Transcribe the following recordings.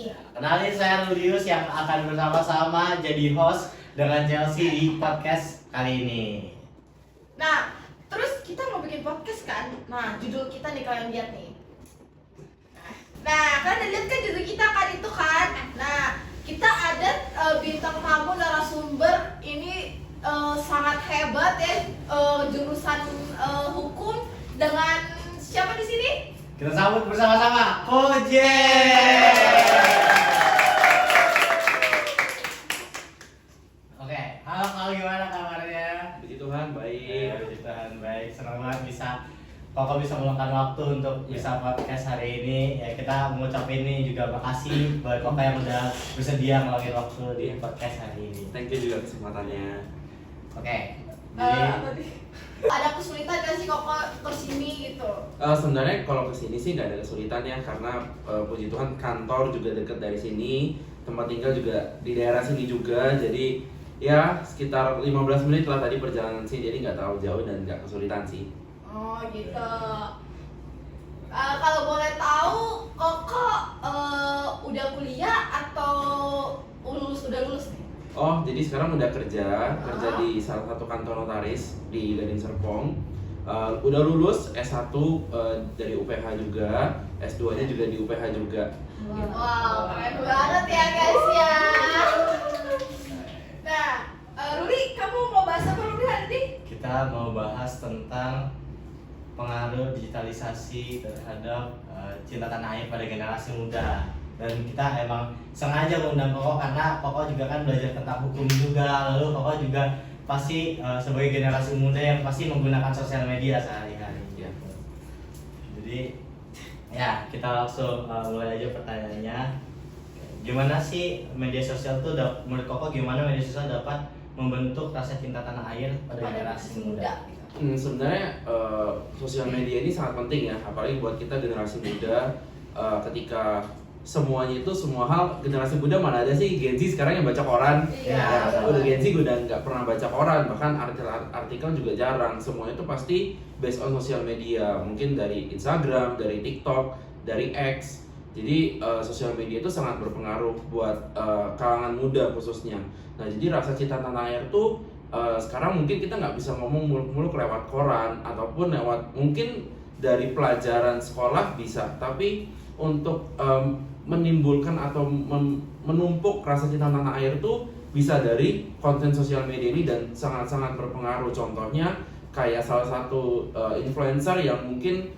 Kenalin, saya Rudius yang akan bersama-sama jadi host dengan Chelsea di podcast kali ini. Nah, terus kita mau bikin podcast kan? Nah, judul kita nih kalian lihat nih. Nah, kalian lihat kan judul kita kan itu kan? Nah, kita ada bintang tamu narasumber ini sangat hebat ya, jurusan hukum dengan siapa di sini? Kita sambut bersama-sama Koje. Oke, halo gimana kabarnya? Puji Tuhan, baik. Puji Tuhan, baik. Senang banget Koko bisa meluangkan waktu untuk bisa podcast hari ini. Ya, kita mengucapkan ini juga makasih buat Koko yang udah bersedia meluangkan waktu di podcast hari ini. Thank you juga kesempatannya. Oke. Jadi Ada kesulitan gak sih Koko kesini gitu? Sebenarnya kalau kesini sih nggak ada kesulitan ya, karena puji Tuhan kantor juga deket dari sini, tempat tinggal juga di daerah sini juga, jadi ya sekitar 15 menit lah tadi perjalanan sih, jadi nggak terlalu jauh dan nggak kesulitan sih. Oh gitu. Kalau boleh tahu, Koko udah kuliah atau udah lulus nih? Oh, jadi sekarang udah kerja di salah satu kantor notaris di Gading Serpong. Udah lulus S1 dari UPH juga, S2-nya juga di UPH juga. Wow, keren banget ya guys ya. Nah, Ruli, kamu mau bahas apa Ruli hari ini? kita mau bahas tentang pengaruh digitalisasi terhadap cinta tanah air pada generasi muda. Dan kita emang sengaja mengundang Koko karena Koko juga kan belajar tentang hukum juga, lalu Koko juga pasti sebagai generasi muda yang pasti menggunakan sosial media sehari-hari gitu. Jadi ya kita langsung mulai aja pertanyaannya. Gimana sih media sosial tuh menurut Koko gimana media sosial dapat membentuk rasa cinta tanah air pada generasi muda? Sebenarnya sosial media ini sangat penting ya, apalagi buat kita generasi muda. Ketika semuanya itu semua hal, generasi muda mana ada sih Gen Z sekarang yang baca koran? Iya. Udah Gen Z udah nggak pernah baca koran, bahkan artikel juga jarang. Semuanya itu pasti based on sosial media, mungkin dari Instagram, dari TikTok, dari X. Jadi sosial media itu sangat berpengaruh buat kalangan muda khususnya. Nah, jadi rasa cinta tanah air tuh sekarang mungkin kita nggak bisa ngomong muluk-muluk lewat koran ataupun lewat mungkin dari pelajaran sekolah bisa, tapi untuk menimbulkan atau menumpuk rasa cinta tanah air tuh bisa dari konten sosial media ini dan sangat-sangat berpengaruh. Contohnya kayak salah satu influencer yang mungkin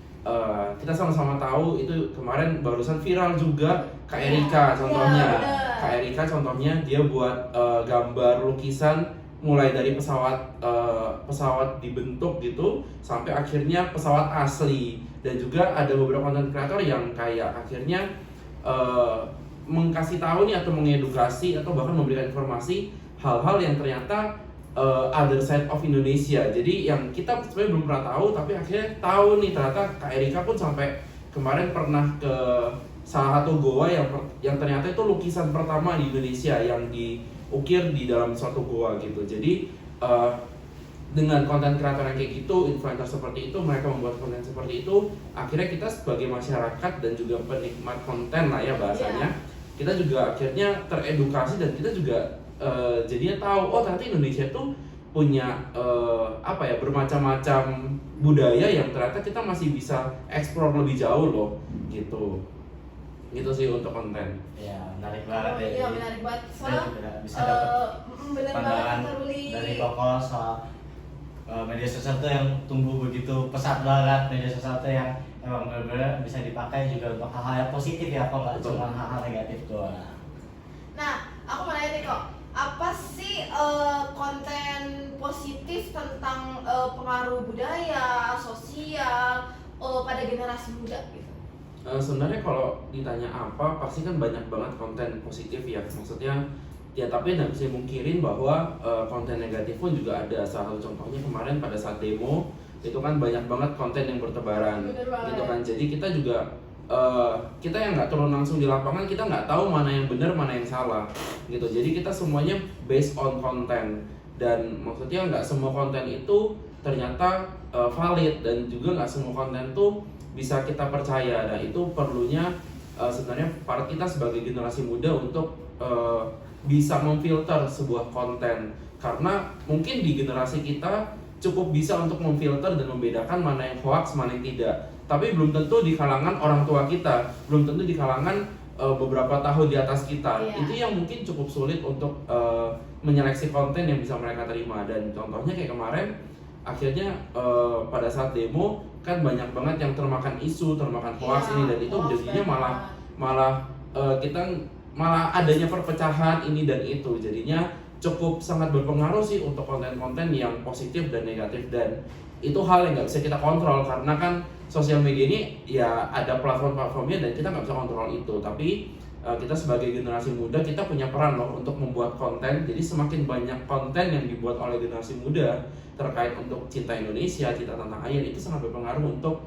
kita sama-sama tahu itu kemarin barusan viral juga, Kak Erika contohnya. Kak Erika contohnya dia buat gambar lukisan mulai dari pesawat dibentuk gitu sampai akhirnya pesawat asli, dan juga ada beberapa konten kreator yang kayak akhirnya mengkasih tahu nih atau mengedukasi atau bahkan memberikan informasi hal-hal yang ternyata other side of Indonesia. Jadi yang kita sebenarnya belum pernah tahu, tapi akhirnya tahu nih ternyata Kak Erika pun sampai kemarin pernah ke salah satu goa yang ternyata itu lukisan pertama di Indonesia yang diukir di dalam suatu goa gitu. Jadi dengan konten kreator yang kayak gitu, influencer seperti itu, mereka membuat konten seperti itu, akhirnya kita sebagai masyarakat dan juga penikmat konten lah ya bahasanya, kita juga akhirnya teredukasi dan kita juga jadinya tahu, oh ternyata Indonesia tuh punya bermacam-macam budaya yang ternyata kita masih bisa explore lebih jauh loh gitu. Gitu sih untuk konten. Ya, menarik banget ya. Iya, menarik banget. Soalnya bisa dapat bener banget pandangan kata Ruli. dari Koko soal media sosial tuh yang tumbuh begitu pesat banget. Media sosial tuh yang emang benar-benar bisa dipakai juga untuk hal-hal yang positif ya, kok nggak cuma hal-hal negatif doang. Nah, aku mau nanya nih kok, apa sih konten positif tentang pengaruh budaya, sosial pada generasi muda gitu? Sebenarnya kalau ditanya apa, pasti kan banyak banget konten positif ya. Maksudnya ya, tapi nggak bisa mungkirin bahwa konten negatif pun juga ada. Salah satu contohnya kemarin pada saat demo itu kan banyak banget konten yang bertebaran gitu kan. Jadi kita juga kita yang nggak turun langsung di lapangan, kita nggak tahu mana yang benar mana yang salah gitu. Jadi kita semuanya based on konten, dan maksudnya nggak semua konten itu ternyata valid, dan juga nggak semua konten tuh bisa kita percaya. Nah itu perlunya sebenarnya part kita sebagai generasi muda untuk bisa memfilter sebuah konten, karena mungkin di generasi kita cukup bisa untuk memfilter dan membedakan mana yang hoax, mana yang tidak. Tapi belum tentu di kalangan orang tua kita, belum tentu di kalangan beberapa tahun di atas kita. Iya. Itu yang mungkin cukup sulit untuk menyeleksi konten yang bisa mereka terima. Dan contohnya kayak kemarin, akhirnya pada saat demo kan banyak banget yang termakan isu, termakan hoax Iya, ini dan itu hoax jadinya banget. malah kita malah adanya perpecahan ini dan itu, jadinya cukup sangat berpengaruh sih untuk konten-konten yang positif dan negatif. Dan itu hal yang nggak bisa kita kontrol karena kan sosial media ini ya ada platform-platformnya dan kita nggak bisa kontrol itu. Tapi kita sebagai generasi muda kita punya peran loh untuk membuat konten. Jadi semakin banyak konten yang dibuat oleh generasi muda terkait untuk cinta Indonesia, cinta tanah air, itu sangat berpengaruh untuk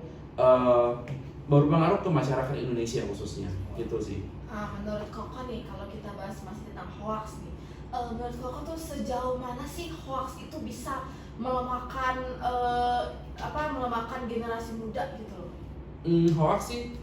berpengaruh ke masyarakat Indonesia khususnya, gitu sih. Menurut Koko nih, kalau kita bahas masih tentang hoax nih, menurut Koko tuh sejauh mana sih hoax itu bisa melemahkan melemahkan generasi muda gitu loh? Hoax sih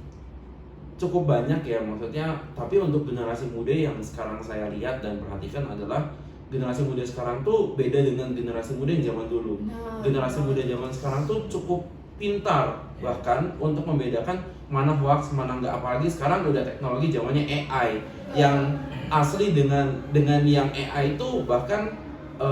cukup banyak ya maksudnya, tapi untuk generasi muda yang sekarang saya lihat dan perhatikan adalah generasi muda sekarang tuh beda dengan generasi muda yang zaman dulu. Generasi muda zaman sekarang tuh cukup pintar bahkan untuk membedakan mana hoax, mana enggak, apalagi sekarang udah teknologi zamannya AI yang asli dengan yang AI itu bahkan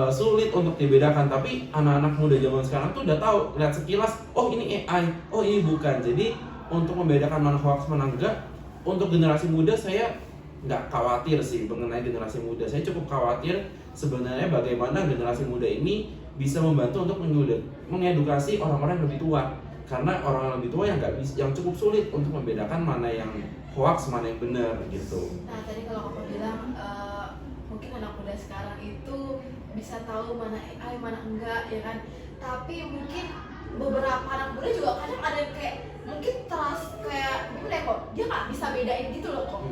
sulit untuk dibedakan. Tapi anak-anak muda zaman sekarang tuh udah tahu, lihat sekilas, oh ini AI, oh ini bukan. Jadi untuk membedakan mana hoax mana enggak, untuk generasi muda saya nggak khawatir sih mengenai generasi muda. Saya cukup khawatir sebenarnya bagaimana generasi muda ini bisa membantu untuk mengedukasi orang-orang yang lebih tua, karena orang lebih tua yang cukup sulit untuk membedakan mana yang hoax mana yang benar gitu. Nah tadi kalau Koko bilang mungkin anak muda sekarang itu bisa tahu mana AI mana enggak ya kan, tapi mungkin beberapa anak muda juga kadang ada yang kayak mungkin kayak gimana ya kok, dia nggak bisa bedain gitu loh kok.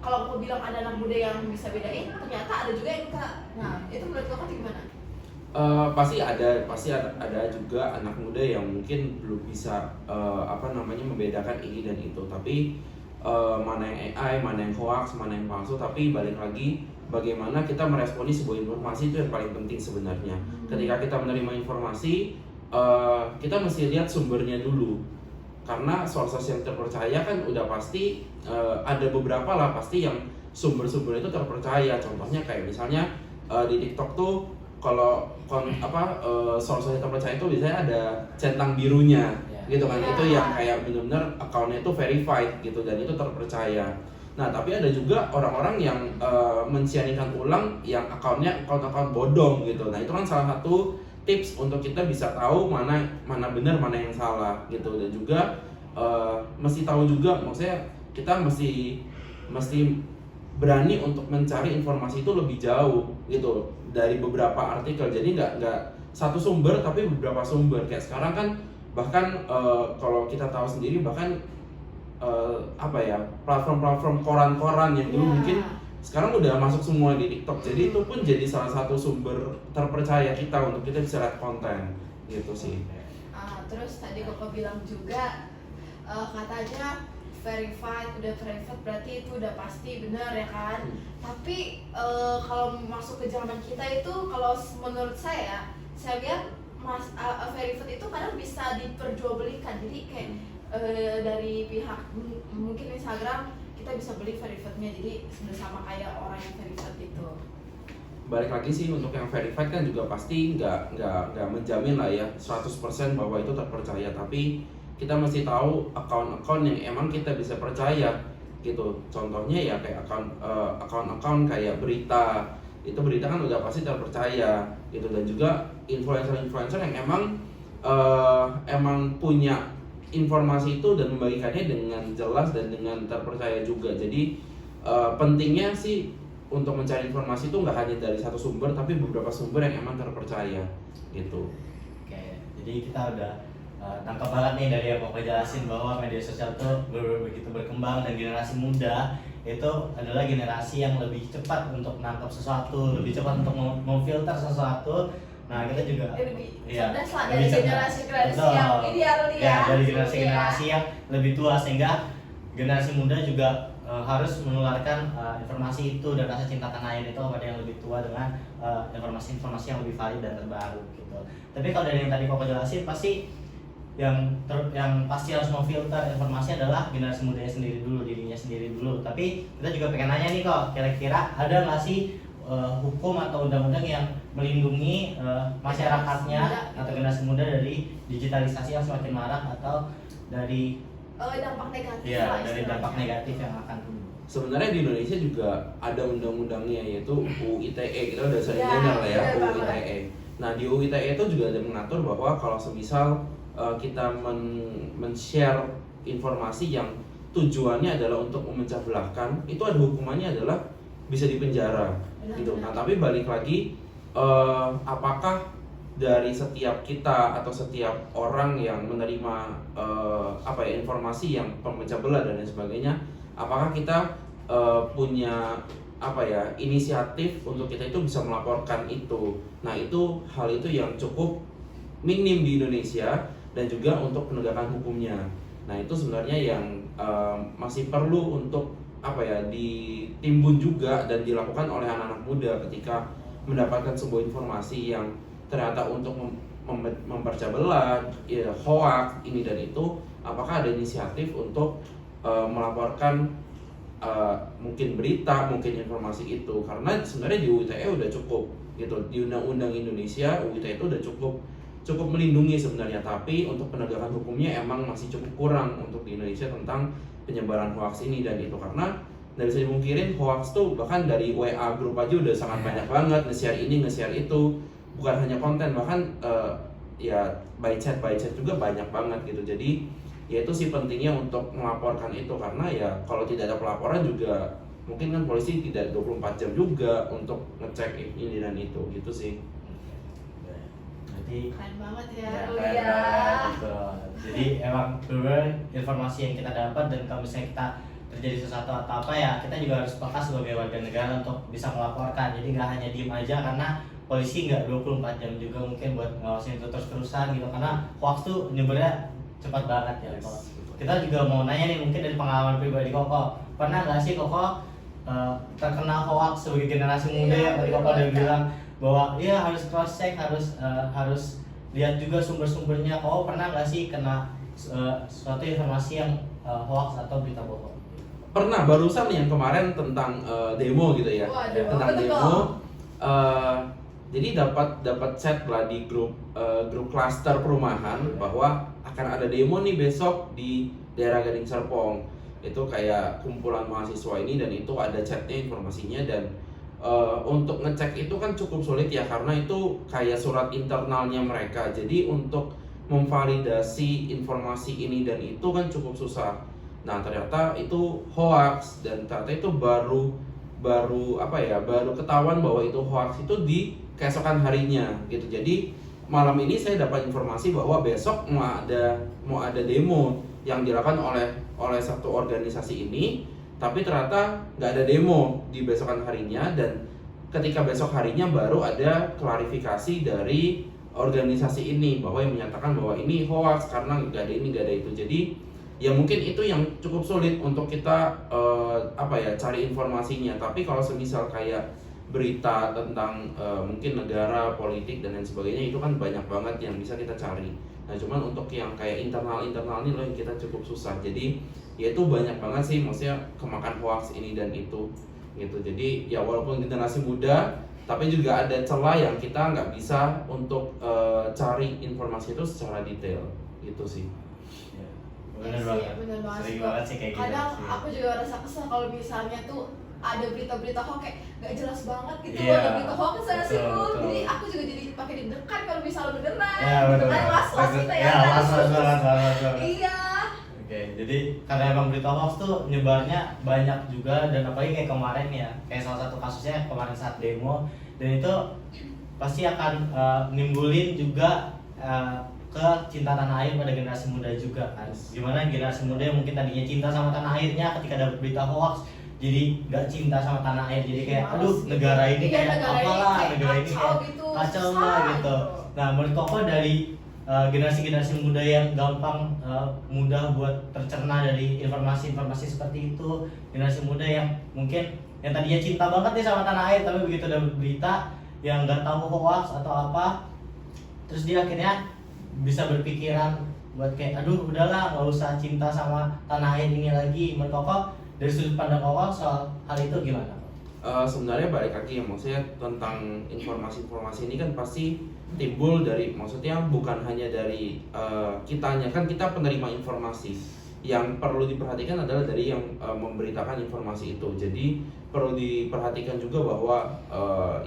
Kalau Koko bilang ada anak muda yang bisa bedain, ternyata ada juga yang enggak. Nah itu menurut Koko gimana? Pasti ada juga anak muda yang mungkin belum bisa membedakan ini dan itu. Tapi mana yang AI, mana yang hoax, mana yang palsu. Tapi balik lagi, bagaimana kita meresponi sebuah informasi itu yang paling penting sebenarnya. Ketika kita menerima informasi, kita mesti lihat sumbernya dulu. Karena sources yang terpercaya kan udah pasti ada beberapa lah pasti yang sumber-sumber itu terpercaya. Contohnya kayak misalnya di TikTok tuh kalau source yang terpercaya itu biasanya ada centang birunya gitu kan. Itu yang kayak benar-benar akunnya itu verified gitu dan itu terpercaya. Nah tapi ada juga orang-orang yang mensiarkan ulang yang akun bodong gitu. Nah itu kan salah satu tips untuk kita bisa tahu mana benar mana yang salah gitu. Dan juga mesti tahu juga, maksudnya kita mesti berani untuk mencari informasi itu lebih jauh gitu dari beberapa artikel. Jadi nggak satu sumber tapi beberapa sumber. Kayak sekarang kan bahkan kalau kita tahu sendiri bahkan platform koran-koran yang dulu mungkin sekarang udah masuk semua di TikTok. Jadi itu pun jadi salah satu sumber terpercaya kita untuk kita bisa lihat konten gitu sih. Terus tadi Koko bilang juga katanya udah verified berarti itu udah pasti benar ya kan. Tapi kalau masuk ke zaman kita itu, kalau menurut saya lihat verified itu kadang bisa diperjualbelikan. Jadi kayak dari pihak mungkin Instagram kita bisa beli verifiednya, jadi sama kayak orang yang verified itu. Balik lagi sih, untuk yang verified kan juga pasti nggak menjamin lah ya 100% bahwa itu terpercaya. Tapi kita mesti tahu akun-akun yang emang kita bisa percaya gitu. Contohnya ya kayak akun-akun kayak berita, itu berita kan udah pasti terpercaya gitu. Dan juga influencer yang emang punya informasi itu dan membagikannya dengan jelas dan dengan terpercaya juga. Jadi pentingnya sih untuk mencari informasi itu nggak hanya dari satu sumber tapi beberapa sumber yang emang terpercaya gitu. Oke, jadi kita udah tangkap banget nih dari yang Bapak jelasin bahwa media sosial itu begitu berkembang dan generasi muda itu adalah generasi yang lebih cepat untuk menangkap sesuatu, lebih cepat untuk memfilter sesuatu. Nah kita juga lebih ya, cerdas lah dari generasi yang ideal nih ya. Dari generasi yang lebih tua, sehingga generasi muda juga harus menularkan informasi itu dan rasa cinta tanah air itu kepada yang lebih tua dengan informasi-informasi yang lebih valid dan terbaru gitu. Tapi kalau dari yang tadi Koko jelasin, pasti yang pasti harus memfilter informasi adalah generasi mudanya sendiri dulu, dirinya sendiri dulu. Tapi kita juga pengen nanya nih kok, kira-kira ada nggak sih hukum atau undang-undang yang melindungi masyarakatnya atau generasi muda dari digitalisasi yang semakin marak atau dari dampak negatif ya lah dari dampak istilahnya. negatif yang akan timbul. Sebenarnya di Indonesia juga ada undang-undangnya, yaitu UU ITE. Kita udah sering Ya, dengar lah ya, bener UU banget. ITE. Nah, di UU ITE itu juga ada mengatur bahwa kalau semisal kita men-share informasi yang tujuannya adalah untuk memecah belahkan, itu ada hukumannya adalah bisa dipenjara gitu. Nah, tapi balik lagi, apakah dari setiap kita atau setiap orang yang menerima informasi yang pemecah belah dan lain sebagainya, apakah kita punya inisiatif untuk kita itu bisa melaporkan itu. Nah, itu hal itu yang cukup minim di Indonesia dan juga untuk penegakan hukumnya. Nah, itu sebenarnya yang masih perlu untuk ditimbun juga dan dilakukan oleh anak-anak muda ketika mendapatkan sebuah informasi yang ternyata untuk mempercah belah, ya, hoax ini dan itu, apakah ada inisiatif untuk melaporkan mungkin berita, mungkin informasi itu. Karena sebenarnya di UU ITE udah cukup gitu, di Undang-Undang Indonesia UU ITE itu udah cukup melindungi sebenarnya, tapi untuk penegakan hukumnya emang masih cukup kurang untuk di Indonesia tentang penyebaran hoax ini dan itu. Karena nggak bisa dimungkirin hoax tuh bahkan dari WA grup aja udah sangat banyak banget, nge-share ini, nge-share itu, bukan hanya konten, bahkan ya by chat juga banyak banget gitu. Jadi ya itu sih pentingnya untuk melaporkan itu, karena ya kalau tidak ada pelaporan juga mungkin kan polisi tidak 24 jam juga untuk ngecek ini dan itu gitu sih. Berarti Keren banget ya. ya, Oh keren iya. banget, betul. Jadi emang benar informasi yang kita dapat, dan kalau misalnya kita terjadi sesuatu atau apa ya, kita juga harus peka sebagai warga negara untuk bisa melaporkan. Jadi nggak hanya diem aja, karena polisi nggak 24 jam juga mungkin buat ngawasin itu terus-terusan gitu, karena hoax tuh nyebarnya cepat banget ya. Kok kita juga mau nanya nih, mungkin dari pengalaman pribadi Koko, pernah nggak sih Koko terkena hoax sebagai generasi muda Iya, yang tadi Koko bener udah banget. bilang bahwa ya harus cross check, harus lihat juga sumber-sumbernya. Koko pernah nggak sih kena suatu informasi yang hoax atau berita bohong? Pernah, barusan yang kemarin tentang demo gitu ya. Waduh, Tentang apa tuh, demo. Kok? Jadi dapat chat lah di grup klaster perumahan bahwa akan ada demo nih besok di daerah Gading Serpong. Itu kayak kumpulan mahasiswa ini, dan itu ada chatnya, informasinya, dan untuk ngecek itu kan cukup sulit ya, karena itu kayak surat internalnya mereka. Jadi untuk memvalidasi informasi ini dan itu kan cukup susah. Nah, ternyata itu hoax, dan ternyata itu baru ketahuan bahwa itu hoax itu di keesokan harinya gitu. Jadi malam ini saya dapat informasi bahwa besok mau ada demo yang dilakukan oleh satu organisasi ini, tapi ternyata nggak ada demo di besokan harinya, dan ketika besok harinya baru ada klarifikasi dari organisasi ini bahwa yang menyatakan bahwa ini hoax karena nggak ada ini, nggak ada itu. Jadi ya mungkin itu yang cukup sulit untuk kita cari informasinya. Tapi kalau semisal kayak berita tentang mungkin negara, politik dan lain sebagainya, itu kan banyak banget yang bisa kita cari. Nah, cuman untuk yang kayak internal ini loh yang kita cukup susah. Jadi ya itu banyak banget sih, maksudnya kemakan hoax ini dan itu gitu. Jadi ya walaupun generasi muda, tapi juga ada celah yang kita nggak bisa untuk cari informasi itu secara detail gitu sih. Ya, Iya bener sih, banget. bener banget Sering sih, banget Kok. sih kayak gitu. Kadang sih. aku juga rasa kesel kalau misalnya tuh ada berita-berita hoax kayak gak jelas banget gitu. Iya, Ada berita hoax saya sih betul, betul. jadi aku juga jadi makin deg-degan kalau misalnya beneran Ya, gitu bener. kan, was-was kita ya Ya, kan? was-was banget. Iya. Oke, jadi karena emang berita hoax tuh nyebarnya banyak juga, dan apalagi kayak kemarin ya, kayak salah satu kasusnya kemarin saat demo, dan itu pasti akan nimbulin juga ke cinta tanah air pada generasi muda juga kan. Gimana generasi muda yang mungkin tadinya cinta sama tanah airnya, ketika dapat berita hoax jadi nggak cinta sama tanah air, jadi kayak Males aduh gitu. negara ini Iya, kayak negara ini apalah, kayak negara ini kacau kayak gitu, kacau susah lah gitu. gitu. Nah, menurut Koko dari generasi-generasi muda yang gampang mudah buat tercerna dari informasi-informasi seperti itu, generasi muda yang mungkin yang tadinya cinta banget nih sama tanah air tapi begitu ada berita yang nggak tahu hoax atau apa, terus dia akhirnya bisa berpikiran buat kayak aduh udahlah nggak usah cinta sama tanah air ini lagi. Menurut Koko dari sudut pandang Koko soal hal itu gimana? Sebenarnya balik lagi ya, maksudnya tentang informasi-informasi ini kan pasti timbul dari, maksudnya bukan hanya dari kitanya, kan kita penerima informasi. Yang perlu diperhatikan adalah dari yang memberitakan informasi itu. Jadi perlu diperhatikan juga bahwa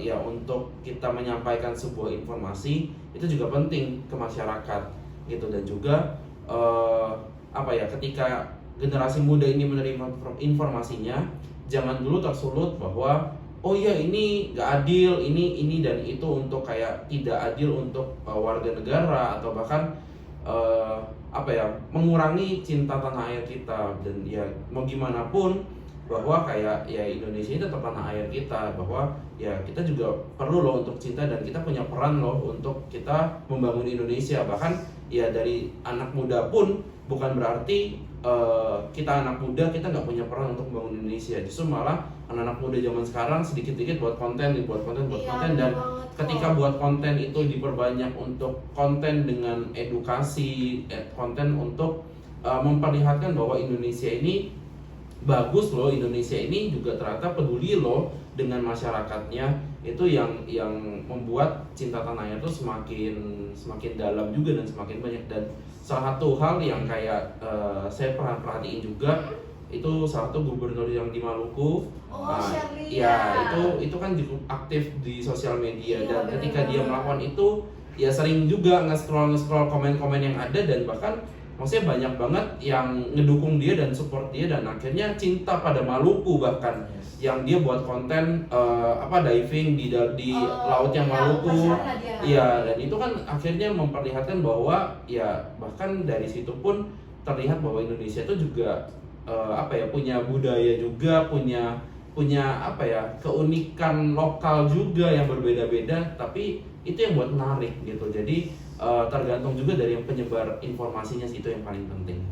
ya untuk kita menyampaikan sebuah informasi itu juga penting ke masyarakat gitu. Dan juga apa ya, ketika generasi muda ini menerima informasinya, jangan dulu tersulut bahwa oh iya ini gak adil, ini dan itu, untuk kayak tidak adil untuk warga negara, atau bahkan apa ya, mengurangi cinta tanah air kita. Dan ya mau gimana pun bahwa kayak ya Indonesia ini tetap tanah air kita, bahwa ya kita juga perlu loh untuk cinta, dan kita punya peran loh untuk kita membangun Indonesia. Bahkan ya dari anak muda pun bukan berarti kita anak muda kita nggak punya peran untuk membangun Indonesia. Justru malah anak-anak muda zaman sekarang sedikit-sedikit buat konten, dan ketika buat konten itu diperbanyak untuk konten dengan edukasi, konten untuk memperlihatkan bahwa Indonesia ini bagus loh, Indonesia ini juga ternyata peduli loh dengan masyarakatnya. Itu yang membuat cinta tanah air itu semakin dalam juga dan semakin banyak. Dan salah satu hal yang kayak saya pernah perhatiin juga, itu salah satu gubernur yang di Maluku, ya itu kan cukup aktif di sosial media, dan ketika dia melakukan itu ya sering juga nge-scroll komen-komen yang ada, dan bahkan maksudnya banyak banget yang ngedukung dia dan support dia, dan akhirnya cinta pada Maluku. Bahkan yang dia buat konten diving di lautnya Maluku, ya, dan itu kan akhirnya memperlihatkan bahwa ya bahkan dari situ pun terlihat bahwa Indonesia itu juga punya budaya juga, punya keunikan lokal juga yang berbeda-beda, tapi itu yang buat menarik gitu. Jadi tergantung juga dari yang penyebar informasinya sih, itu yang paling penting.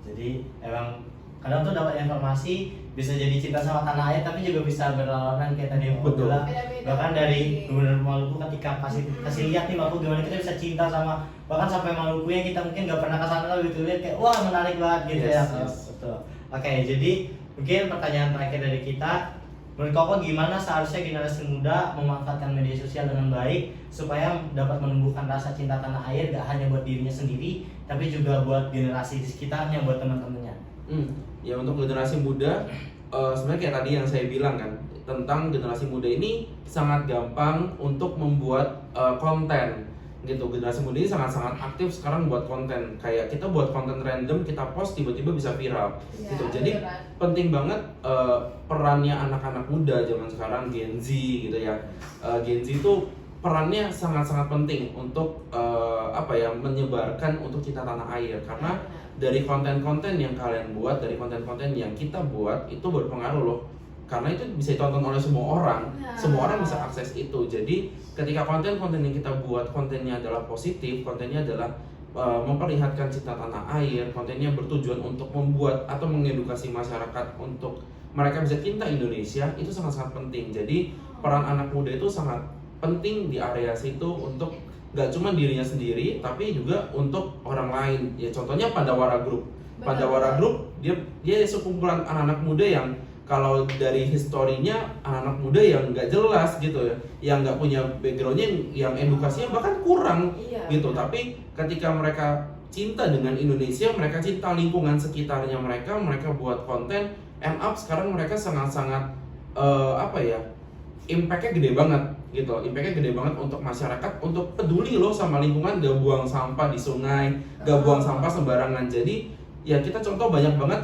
Jadi emang kadang tuh dapat informasi bisa jadi cinta sama tanah air, tapi juga bisa berlawanan kayak tadi yang bilang. Bahkan dari Gubernur Maluku ketika kasih lihat nih Maluku gimana kita bisa cinta sama, bahkan sampai Maluku yang kita mungkin nggak pernah kesana gitu, lihat kayak wah menarik banget gitu. Yes. Betul. Oke, jadi mungkin pertanyaan terakhir dari kita, menurut Koko gimana seharusnya generasi muda memanfaatkan media sosial dengan baik supaya dapat menumbuhkan rasa cinta tanah air gak hanya buat dirinya sendiri tapi juga buat generasi di sekitarnya, buat teman-temannya. Ya untuk generasi muda, sebenarnya kayak tadi yang saya bilang kan, tentang generasi muda ini sangat gampang untuk membuat konten gitu. Generasi muda ini sangat-sangat aktif sekarang buat konten. Kayak kita buat konten random, kita post tiba-tiba bisa viral gitu. Jadi penting banget perannya anak-anak muda zaman sekarang, Gen Z gitu ya. Gen Z itu perannya sangat-sangat penting untuk menyebarkan untuk cinta tanah air, karena dari konten-konten yang kalian buat, dari konten-konten yang kita buat itu berpengaruh loh, karena itu bisa ditonton oleh semua orang, semua orang bisa akses itu. Jadi ketika konten-konten yang kita buat kontennya adalah positif, kontennya adalah memperlihatkan cinta tanah air, kontennya bertujuan untuk membuat atau mengedukasi masyarakat untuk mereka bisa cinta Indonesia, itu sangat-sangat penting. Jadi peran anak muda itu sangat penting di area situ, untuk gak cuma dirinya sendiri tapi juga untuk orang lain. Ya contohnya Pandawara Group. Pandawara Group dia sekumpulan anak-anak muda yang kalau dari historinya anak-anak muda yang nggak jelas gitu ya, yang nggak punya backgroundnya, yang edukasinya bahkan kurang gitu. Tapi ketika mereka cinta dengan Indonesia, mereka cinta lingkungan sekitarnya mereka buat konten, end up sekarang mereka sangat-sangat impact-nya gede banget gitu. Impact-nya gede banget untuk masyarakat, untuk peduli loh sama lingkungan, gak buang sampah di sungai, gak buang sampah sembarangan. Jadi ya kita contoh banyak banget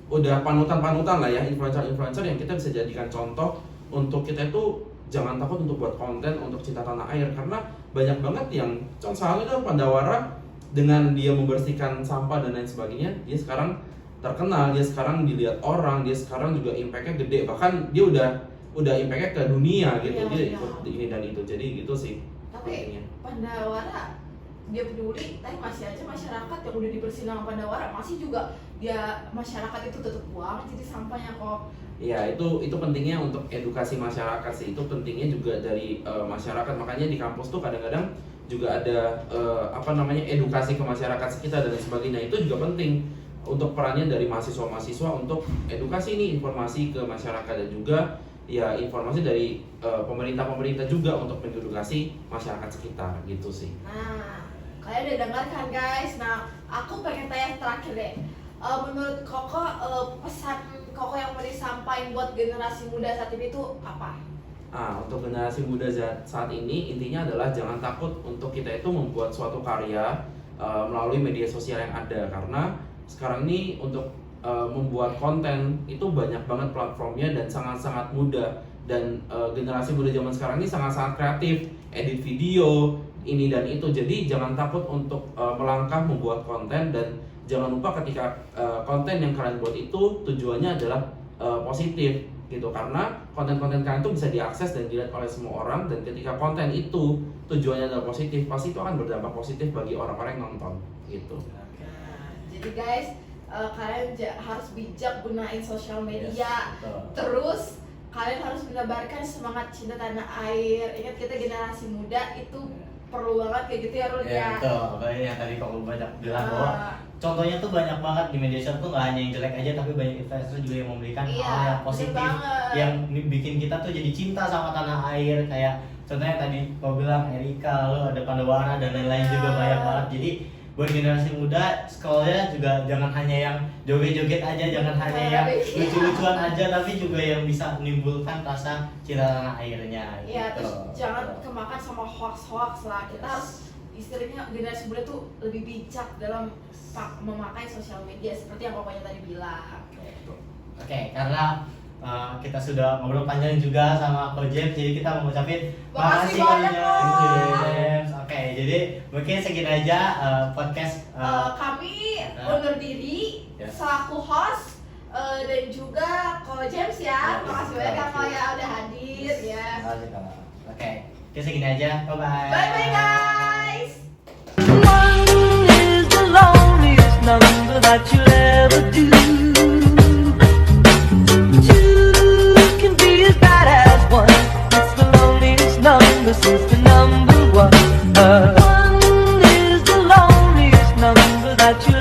udah panutan lah ya, influencer yang kita bisa jadikan contoh untuk kita itu jangan takut untuk buat konten untuk cinta tanah air. Karena banyak banget yang contohnya itu Pandawara, dengan dia membersihkan sampah dan lain sebagainya, dia sekarang terkenal, dia sekarang dilihat orang, dia sekarang juga impact-nya gede, bahkan dia udah impact-nya ke dunia gitu. Dia ikut ini dan itu, jadi gitu sih. Tapi Pandawara dia peduli, tapi masih aja masyarakat yang udah dibersihin sama Pandawara masih juga dia masyarakat itu tetap buang jadi sampahnya kok. Ya itu pentingnya untuk edukasi masyarakat sih, itu pentingnya juga dari masyarakat, makanya di kampus tuh kadang-kadang juga ada edukasi ke masyarakat sekitar dan sebagainya, itu juga penting untuk perannya dari mahasiswa-mahasiswa untuk edukasi nih, informasi ke masyarakat dan juga ya informasi dari pemerintah-pemerintah juga untuk mengedukasi masyarakat sekitar gitu sih. Nah, kalian udah dengar kan guys? Nah, aku pengen tanya terakhir deh. Menurut Koko, pesan Koko yang mau disampaikan buat generasi muda saat ini tuh apa? Untuk generasi muda saat ini intinya adalah jangan takut untuk kita itu membuat suatu karya melalui media sosial yang ada, karena sekarang ini untuk membuat konten itu banyak banget platformnya dan sangat-sangat mudah, dan generasi muda zaman sekarang ini sangat-sangat kreatif, edit video ini dan itu, jadi jangan takut untuk melangkah membuat konten, dan jangan lupa ketika konten yang kalian buat itu tujuannya adalah positif gitu, karena konten-konten kalian itu bisa diakses dan dilihat oleh semua orang, dan ketika konten itu tujuannya adalah positif, pasti itu akan berdampak positif bagi orang-orang yang nonton gitu. Nah, jadi guys, kalian harus bijak gunain sosial media. Yes, betul. Terus kalian harus menebarkan semangat cinta tanah air. Ingat kita generasi muda itu perlu banget kayak gitu ya Rul Ya ya. betul, kayak yang tadi kok banyak bilang bahwa contohnya tuh banyak banget di media sosial tuh nggak hanya yang jelek aja, tapi banyak influencer juga yang memberikan Iya, hal yang bener positif banget. yang bikin kita tuh jadi cinta sama tanah air, kayak contohnya tadi kau bilang Erika, lalu ada Pandawara dan lain-lain Iya. juga banyak banget. Jadi buat generasi muda sekolahnya juga jangan hanya yang joget-joget aja, jangan hanya yang lucu-lucuan aja, tapi juga yang bisa menimbulkan rasa cinta tanah airnya. Iya, gitu. terus jangan kemakan sama hoax-hoax lah. Kita harus istilahnya generasi muda tuh lebih bijak dalam memakai sosial media seperti yang pokoknya tadi bilang. Oke, karena kita sudah ngobrol panjang juga sama Ko James, jadi kita mau ngucapin Makasih makasih Ko banyak, Ko. James. Oke, jadi mungkin segini aja podcast. Kami undur diri Ya. selaku host dan juga Ko James ya. Ya, Makasih banyak ya Ko ya udah hadir ya. Makasih, Kak. Oke, kita segini aja. Bye bye. Bye bye guys. One is the loneliest number that you'll ever do. Two can be as bad as one. It's the loneliest number since the number one. One is the loneliest number that you'll